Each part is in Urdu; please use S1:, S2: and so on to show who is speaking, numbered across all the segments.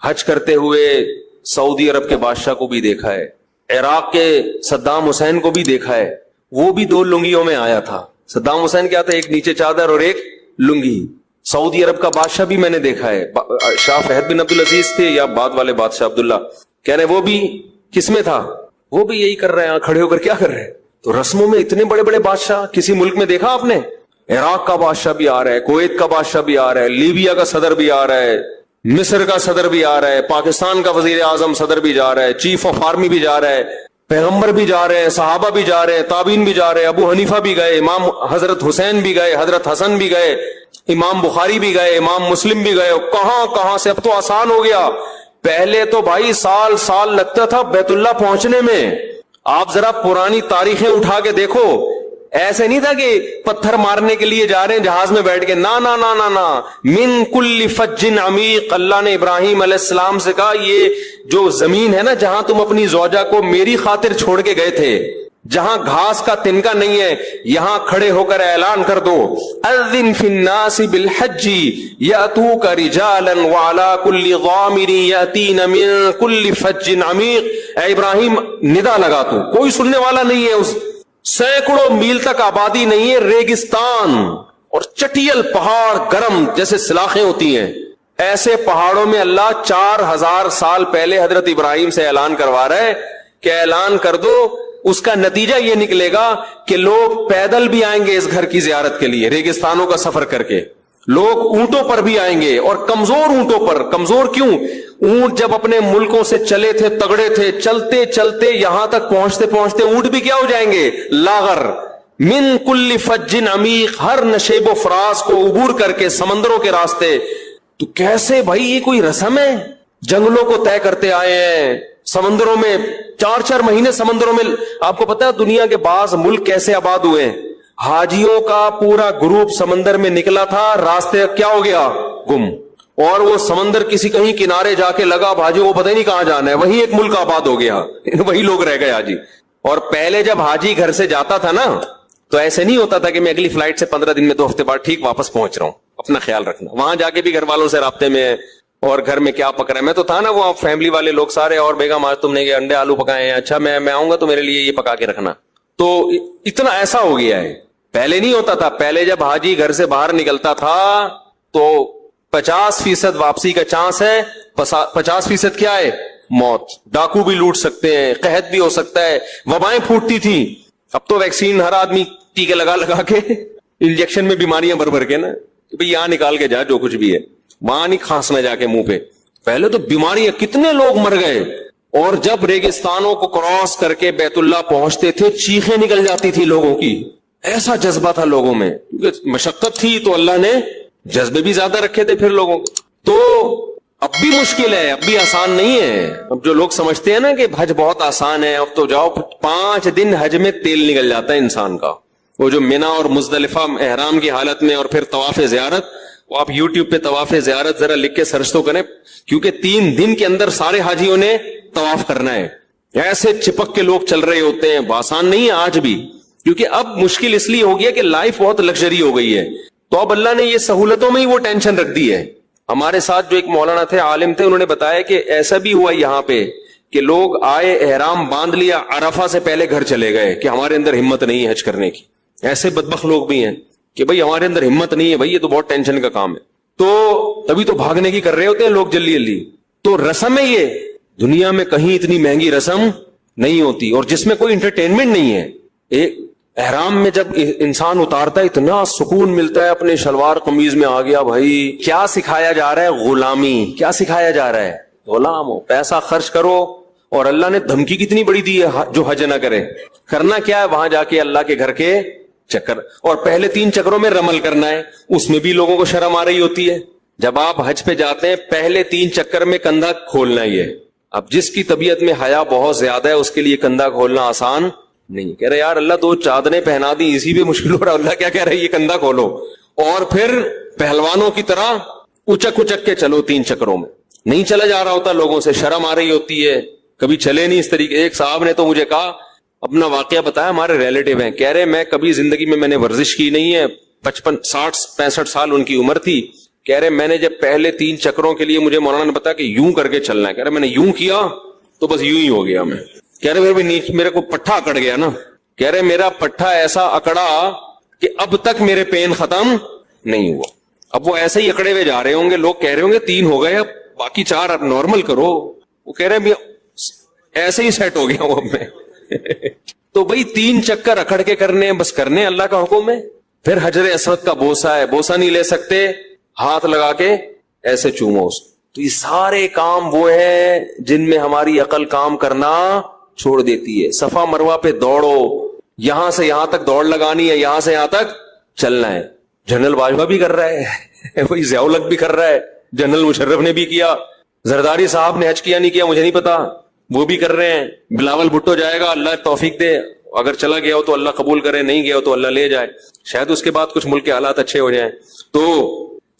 S1: حج کرتے ہوئے سعودی عرب کے بادشاہ کو بھی دیکھا ہے, عراق کے صدام حسین کو بھی دیکھا ہے, وہ بھی 2 لنگیوں میں آیا تھا. صدام حسین کیا تھا, ایک نیچے چادر اور ایک لنگی. سعودی عرب کا بادشاہ بھی میں نے دیکھا ہے, شاہ فہد بن عبدالعزیز تھے یا بعد والے بادشاہ عبداللہ, کہہ رہے وہ بھی کس میں تھا, وہ بھی یہی کر رہے ہیں, کھڑے ہو کر کیا کر رہے ہیں. تو رسموں میں اتنے بڑے بڑے بادشاہ کسی ملک میں دیکھا آپ نے؟ عراق کا بادشاہ بھی آ رہا ہے, کویت کا بادشاہ بھی آ رہا ہے, لیبیا کا صدر بھی آ رہا ہے, مصر کا صدر بھی آ رہا ہے, پاکستان کا وزیر اعظم صدر بھی جا رہا ہے, چیف آف آرمی بھی جا رہا ہے, پیغمبر بھی جا رہے ہیں, صحابہ بھی جا رہے ہیں, تابعین بھی جا رہے ہیں, ابو حنیفہ بھی گئے, امام حضرت حسین بھی گئے, حضرت حسن بھی گئے, امام بخاری بھی گئے, امام مسلم بھی گئے. کہاں کہاں سے. اب تو آسان ہو گیا. پہلے تو بھائی سال لگتا تھا بیت اللہ پہنچنے میں. آپ ذرا پرانی تاریخیں اٹھا کے دیکھو, ایسے نہیں تھا کہ پتھر مارنے کے لیے جا رہے ہیں جہاز میں بیٹھ کے, نا نا نا نا نا. من کل فج عمیق, اللہ نے ابراہیم علیہ السلام سے کہا یہ جو زمین ہے نا جہاں تم اپنی زوجہ کو میری خاطر چھوڑ کے گئے تھے, جہاں گھاس کا تنکا نہیں ہے, یہاں کھڑے ہو کر اعلان کر دو, اذن فی الناس بالحج یاتوک رجالا وعلی کل ضامر یاتین من کل فج عمیق. اے ابراہیم ندا لگا, تو کوئی سننے والا نہیں ہے, اس سینکڑوں میل تک آبادی نہیں ہے, ریگستان اور چٹیل پہاڑ گرم جیسے سلاخیں ہوتی ہیں, ایسے پہاڑوں میں اللہ 4000 سال پہلے حضرت ابراہیم سے اعلان کروا رہا ہے کہ اعلان کر دو. اس کا نتیجہ یہ نکلے گا کہ لوگ پیدل بھی آئیں گے اس گھر کی زیارت کے لیے, ریگستانوں کا سفر کر کے. لوگ اونٹوں پر بھی آئیں گے, اور کمزور اونٹوں پر. کمزور کیوں؟ اونٹ جب اپنے ملکوں سے چلے تھے, تگڑے تھے, چلتے چلتے یہاں تک پہنچتے پہنچتے اونٹ بھی کیا ہو جائیں گے, لاغر. من کل فج عمیق, ہر نشیب و فراز کو عبور کر کے سمندروں کے راستے. تو کیسے بھائی یہ کوئی رسم ہے؟ جنگلوں کو طے کرتے آئے ہیں, سمندروں میں 4 مہینے سمندروں میں. آپ کو پتا ہے دنیا کے بعض ملک کیسے آباد ہوئے ہیں؟ حاجیوں کا پورا گروپ سمندر میں نکلا تھا, راستے کیا ہو گیا, گم. اور وہ سمندر کسی کہیں کنارے جا کے لگا, حاجیوں کو پتہ ہی نہیں کہاں جانا ہے, وہیں ایک ملک آباد ہو گیا, وہی لوگ رہ گئے حاجی. اور پہلے جب حاجی گھر سے جاتا تھا نا تو ایسے نہیں ہوتا تھا کہ میں اگلی فلائٹ سے 15 دن میں 2 ہفتے بعد ٹھیک واپس پہنچ رہا ہوں. اپنا خیال رکھنا, وہاں جا کے بھی گھر والوں سے رابطے میں ہے, اور گھر میں کیا پک رہا ہے. میں تو تھا نا وہ فیملی والے لوگ سارے, اور بیگم آج تم نے یہ انڈے آلو پکائے ہیں, اچھا میں آؤں گا تو میرے لیے یہ پکا کے رکھنا. تو اتنا ایسا ہو گیا ہے. پہلے نہیں ہوتا تھا. پہلے جب حاجی گھر سے باہر نکلتا تھا تو 50% واپسی کا چانس ہے, 50% کیا ہے, موت. ڈاکو بھی لوٹ سکتے ہیں, قحط بھی ہو سکتا ہے, وبائیں پھوٹتی تھیں. اب تو ویکسین ہر آدمی ٹیکے لگا کے انجیکشن میں بیماریاں بھر کے نا, کہ بھئی یہاں نکال کے جا جو کچھ بھی ہے, وہاں نہیں کھانسنا جا کے منہ پہ. پہلے تو بیماریاں, کتنے لوگ مر گئے. اور جب ریگستانوں کو کراس کر کے بیت اللہ پہنچتے تھے چیخیں نکل جاتی تھی لوگوں کی, ایسا جذبہ تھا لوگوں میں, کیونکہ مشقت تھی تو اللہ نے جذبے بھی زیادہ رکھے تھے پھر لوگوں کے. تو اب بھی مشکل ہے, اب بھی آسان نہیں ہے. اب جو لوگ سمجھتے ہیں نا کہ حج بہت آسان ہے, اب تو جاؤ 5 دن حج میں تیل نکل جاتا ہے انسان کا. وہ جو منا اور مزدلفہ احرام کی حالت میں, اور پھر طواف زیارت, وہ آپ یوٹیوب پہ طواف زیارت ذرا لکھ کے سرچ تو کریں, کیونکہ 3 دن کے اندر سارے حاجیوں نے طواف کرنا ہے. ایسے چپک کے لوگ چل رہے ہوتے ہیں, آسان نہیں ہے آج بھی, کیونکہ اب مشکل اس لیے ہو گیا کہ لائف بہت لگژری ہو گئی ہے. تو اب اللہ نے یہ سہولتوں میں ہی وہ ٹینشن رکھ دی ہے. ہمارے ساتھ جو ایک مولانا تھے, عالم تھے, انہوں نے بتایا کہ ایسا بھی ہوا یہاں پہ کہ لوگ آئے, احرام باندھ لیا, عرفہ سے پہلے گھر چلے گئے کہ ہمارے اندر ہمت نہیں ہے حج کرنے کی. ایسے بدبخت لوگ بھی ہیں کہ بھئی ہمارے اندر ہمت نہیں ہے, بھئی یہ تو بہت ٹینشن کا کام ہے. تو تبھی تو بھاگنے کی کر رہے ہوتے ہیں لوگ جلدی جلدی. تو رسم ہے یہ, دنیا میں کہیں اتنی مہنگی رسم نہیں ہوتی, اور جس میں کوئی انٹرٹینمنٹ نہیں ہے. ایک احرام میں جب انسان اتارتا ہے اتنا سکون ملتا ہے, اپنے شلوار قمیض میں آ گیا. بھائی کیا سکھایا جا رہا ہے, غلامی. کیا سکھایا جا رہا ہے, غلام ہو, پیسہ خرچ کرو. اور اللہ نے دھمکی کتنی بڑی دی ہے جو حج نہ کرے. کرنا کیا ہے, وہاں جا کے اللہ کے گھر کے چکر, اور پہلے 3 چکروں میں رمل کرنا ہے. اس میں بھی لوگوں کو شرم آ رہی ہوتی ہے. جب آپ حج پہ جاتے ہیں پہلے 3 چکر میں کندھا کھولنا ہی ہے. اب جس کی طبیعت میں حیا بہت زیادہ ہے اس کے لیے کندھا کھولنا آسان نہیں. کہہ رہے یار اللہ 2 چادریں پہنا دی, اسی پہ مشکل ہو رہا. اللہ کیا کہہ رہے یہ کندھا کھولو, اور پھر پہلوانوں کی طرح اچک کے چلو 3 چکروں میں. نہیں چلا جا رہا ہوتا, لوگوں سے شرم آ رہی ہوتی ہے, کبھی چلے نہیں اس طریقے. ایک صاحب نے تو مجھے کہا, اپنا واقعہ بتایا, ہمارے ریلیٹیو ہیں, کہہ رہے میں کبھی زندگی میں نے ورزش کی نہیں ہے, 55 60 65 سال ان کی عمر تھی. کہہ رہے میں نے جب پہلے 3 چکروں کے لیے مجھے مولانا نے بتایا کہ یوں کر کے چلنا ہے, کہہ رہے میں نے یوں کیا تو بس یوں ہی ہو گیا میں. کہہ رہے میرے کو پٹھا اکڑ گیا نا. کہہ رہے میرا پٹھا ایسا اکڑا کہ اب تک میرے پین ختم نہیں ہوا. اب وہ ایسے ہی اکڑے ہوئے جا رہے ہوں گے, لوگ کہہ رہے ہوں گے 3 ہو گئے, اب باقی 4 اب نارمل کرو. وہ کہہ رہے ایسے ہی سیٹ ہو گیا ہوں اب میں. تو بھئی 3 چکر اکڑ کے کرنے, بس کرنے اللہ کا حکم ہے. پھر حجر اسود کا بوسہ ہے, بوسہ نہیں لے سکتے, ہاتھ لگا کے ایسے چومو. تو یہ سارے کام وہ ہیں جن میں ہماری عقل کام کرنا چھوڑ دیتی ہے. صفا مروہ پہ دوڑو, یہاں سے یہاں تک دوڑ لگانی ہے, یہاں سے یہاں تک چلنا ہے. جنرل باجوہ بھی کر رہا ہے, وہی ضیاء الحق بھی کر رہا ہے, جنرل مشرف نے بھی کیا, زرداری صاحب نے حج کیا نہیں کیا مجھے نہیں پتا, وہ بھی کر رہے ہیں. بلاول بھٹو جائے گا, اللہ توفیق دے, اگر چلا گیا ہو تو اللہ قبول کرے, نہیں گیا ہو تو اللہ لے جائے, شاید اس کے بعد کچھ ملک کے حالات اچھے ہو جائیں. تو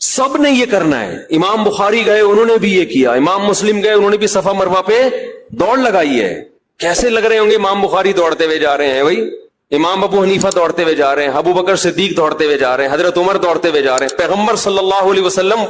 S1: سب نے یہ کرنا ہے. امام بخاری گئے, انہوں نے بھی یہ کیا. امام مسلم گئے, انہوں نے بھی صفا مروہ پہ دوڑ لگائی ہے. کیسے لگ رہے ہوں گے امام بخاری دوڑتے ہوئے جا رہے ہیں بھائی, امام ابو حنیفہ دوڑتے ہوئے جا رہے ہیں, ابو بکر صدیق دوڑتے ہوئے جا رہے ہیں, حضرت عمر دوڑتے ہوئے جا رہے ہیں, پیغمبر صلی اللہ علیہ وسلم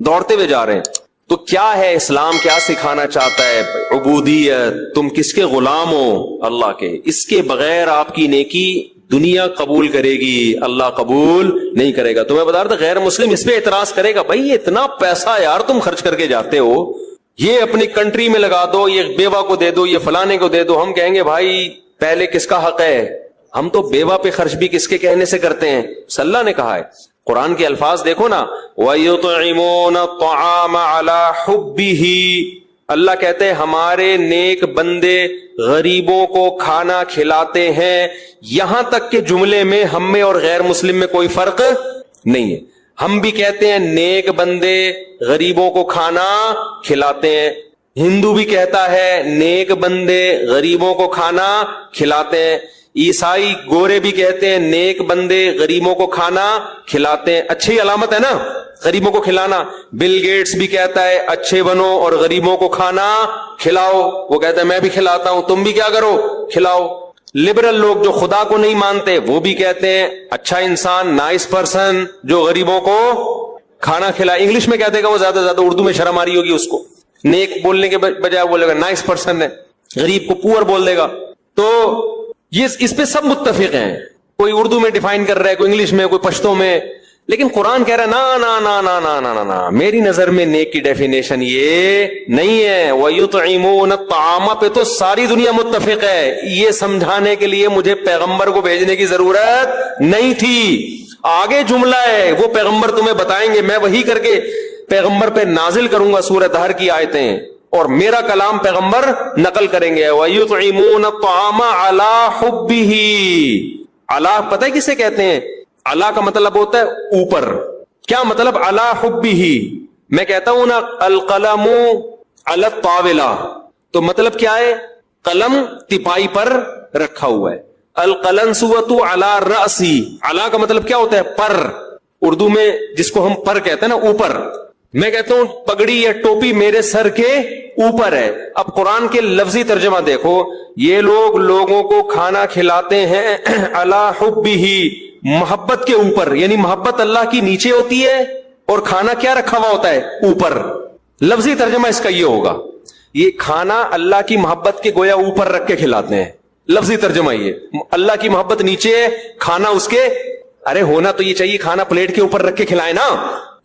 S1: دوڑتے ہوئے جا رہے ہیں. تو کیا ہے اسلام, کیا سکھانا چاہتا ہے؟ عبودیت, تم کس کے غلام ہو؟ اللہ کے. اس کے بغیر آپ کی نیکی دنیا قبول کرے گی, اللہ قبول نہیں کرے گا. تو میں بتا رہا تھا غیر مسلم اس پہ اعتراض کرے گا, بھائی اتنا پیسہ یار تم خرچ کر کے جاتے ہو, یہ اپنی کنٹری میں لگا دو, یہ بیوہ کو دے دو, یہ فلانے کو دے دو. ہم کہیں گے بھائی پہلے کس کا حق ہے؟ ہم تو بیوہ پہ خرچ بھی کس کے کہنے سے کرتے ہیں؟ اللہ نے کہا ہے. قرآن کے الفاظ دیکھو نا, وَيُطْعِمُونَ الطَّعَامَ عَلَى حُبِّهِ, اللہ کہتے ہیں ہمارے نیک بندے غریبوں کو کھانا کھلاتے ہیں. یہاں تک کہ جملے میں ہم میں اور غیر مسلم میں کوئی فرق نہیں ہے. ہم بھی کہتے ہیں نیک بندے غریبوں کو کھانا کھلاتے ہیں, ہندو بھی کہتا ہے نیک بندے غریبوں کو کھانا کھلاتے ہیں, عیسائی گورے بھی کہتے ہیں نیک بندے غریبوں کو کھانا کھلاتے ہیں. اچھی علامت ہے نا غریبوں کو کھلانا. بل گیٹس بھی کہتا ہے اچھے بنو اور غریبوں کو کھانا کھلاؤ. وہ کہتا ہے میں بھی کھلاتا ہوں, تم بھی کیا کرو, کھلاؤ. لبرل لوگ جو خدا کو نہیں مانتے وہ بھی کہتے ہیں اچھا انسان, نائس پرسن, جو غریبوں کو کھانا کھلائے. انگلش میں کہتے گا وہ, زیادہ زیادہ اردو میں شرم آ رہی ہوگی اس کو, نیک بولنے کے بجائے بولے گا نائس پرسن ہے, غریب کو پور بول دے گا. تو یہ اس پہ سب متفق ہیں, کوئی اردو میں ڈیفائن کر رہا ہے, کوئی انگلش میں, کوئی پشتو میں. لیکن قرآن کہہ رہا ہے نا نا نا نا نا نا نا, میری نظر میں نیک کی ڈیفینیشن یہ نہیں ہے. وَيُطْعِمُونَ الطَّعَامَ پہ تو ساری دنیا متفق ہے. یہ سمجھانے کے لیے مجھے پیغمبر کو بھیجنے کی ضرورت نہیں تھی. آگے جملہ ہے وہ پیغمبر تمہیں بتائیں گے, میں وہی کر کے پیغمبر پہ نازل کروں گا سورہ دہر کی آیتیں, اور میرا کلام پیغمبر نقل کریں گے. وَيُطْعِمُونَ الطَّعَامَ عَلَى حُبِّهِ, علا پتہ ہے کسے کہتے ہیں؟ علا کا مطلب ہوتا ہے اوپر. کیا مطلب علی حبہ؟ میں کہتا ہوں نا القلم علی الطاولہ, تو مطلب کیا ہے؟ قلم تپائی پر رکھا ہوا ہے. القلنسوۃ علی الرأسی, علی کا مطلب کیا ہوتا ہے؟ پر. اردو میں جس کو ہم پر کہتے ہیں نا, اوپر. میں کہتا ہوں پگڑی یا ٹوپی میرے سر کے اوپر ہے. اب قرآن کے لفظی ترجمہ دیکھو, یہ لوگ لوگوں کو کھانا کھلاتے ہیں علی حبہ, محبت کے اوپر. یعنی محبت اللہ کی نیچے ہوتی ہے اور کھانا کیا رکھا ہوا ہوتا ہے؟ اوپر. لفظی ترجمہ اس کا یہ ہوگا, یہ کھانا اللہ کی محبت کے گویا اوپر رکھ کے کھلاتے ہیں. لفظی ترجمہ یہ, اللہ کی محبت نیچے ہے, کھانا اس کے, ارے ہونا تو یہ چاہیے کھانا پلیٹ کے اوپر رکھ کے کھلائے نا.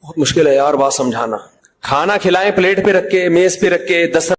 S1: بہت مشکل ہے یار بات سمجھانا. کھانا کھلائیں پلیٹ پہ رکھ کے, میز پہ رکھ کے, 10